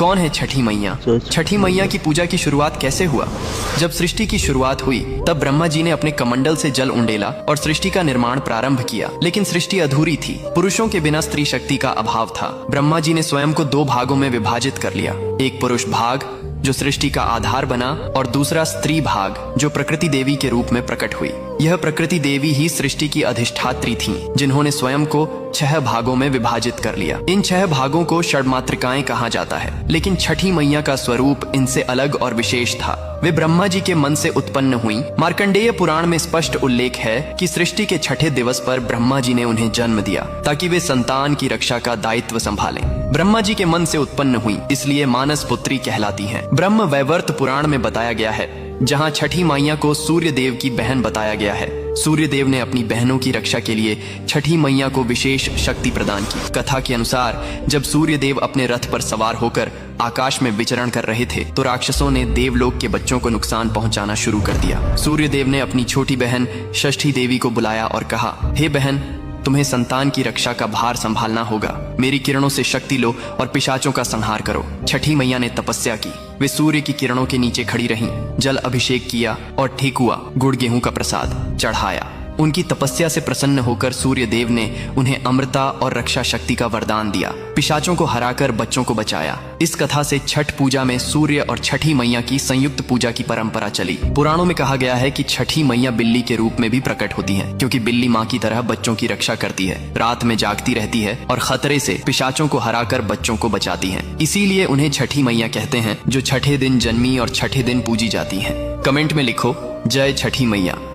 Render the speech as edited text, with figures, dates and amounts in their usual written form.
कौन है छठी मैया? छठी मैया की पूजा की शुरुआत कैसे हुआ? जब सृष्टि की शुरुआत हुई तब ब्रह्मा जी ने अपने कमंडल से जल उंडेला और सृष्टि का निर्माण प्रारंभ किया, लेकिन सृष्टि अधूरी थी। पुरुषों के बिना स्त्री शक्ति का अभाव था। ब्रह्मा जी ने स्वयं को 2 भागों में विभाजित कर लिया, एक पुरुष भाग जो सृष्टि का आधार बना और दूसरा स्त्री भाग जो प्रकृति देवी के रूप में प्रकट हुई। यह प्रकृति देवी ही सृष्टि की अधिष्ठात्री थीं, जिन्होंने स्वयं को 6 भागों में विभाजित कर लिया। इन 6 भागों को षड्मातृकाएं कहा जाता है, लेकिन छठी मैया का स्वरूप इनसे अलग और विशेष था। वे ब्रह्मा जी के मन से उत्पन्न हुई। मार्कंडेय पुराण में स्पष्ट उल्लेख है कि सृष्टि के 6ठे दिवस पर ब्रह्मा जी ने उन्हें जन्म दिया ताकि वे संतान की रक्षा का दायित्व संभालें। ब्रह्मा जी के मन से उत्पन्न हुई, इसलिए मानस पुत्री कहलाती हैं। ब्रह्म वैवर्त पुराण में बताया गया है, जहाँ छठी मैया को सूर्य देव की बहन बताया गया है। सूर्य देव ने अपनी बहनों की रक्षा के लिए छठी मैया को विशेष शक्ति प्रदान की। कथा के अनुसार जब सूर्य देव अपने रथ पर सवार होकर आकाश में विचरण कर रहे थे तो राक्षसों ने देवलोक के बच्चों को नुकसान पहुंचाना शुरू कर दिया। सूर्य देव ने अपनी छोटी बहन षष्ठी देवी को बुलाया और कहा, हे बहन, तुम्हें संतान की रक्षा का भार संभालना होगा। मेरी किरणों से शक्ति लो और पिशाचों का संहार करो। छठी मैया ने तपस्या की। वे सूर्य की किरणों के नीचे खड़ी रहीं, जल अभिषेक किया और ठेकुआ गुड़ गेहूं का प्रसाद चढ़ाया। उनकी तपस्या से प्रसन्न होकर सूर्य देव ने उन्हें अमृता और रक्षा शक्ति का वरदान दिया। पिशाचों को हराकर बच्चों को बचाया। इस कथा से छठ पूजा में सूर्य और छठी मैया की संयुक्त पूजा की परंपरा चली। पुराणों में कहा गया है कि छठी मैया बिल्ली के रूप में भी प्रकट होती है, क्योंकि बिल्ली माँ की तरह बच्चों की रक्षा करती है, रात में जागती रहती है और खतरे से पिशाचों को हराकर बच्चों को बचाती है। इसीलिए उन्हें छठी मैया कहते हैं, जो छठे दिन जन्मी और छठे दिन पूजी जाती है। कमेंट में लिखो, जय छठी मैया।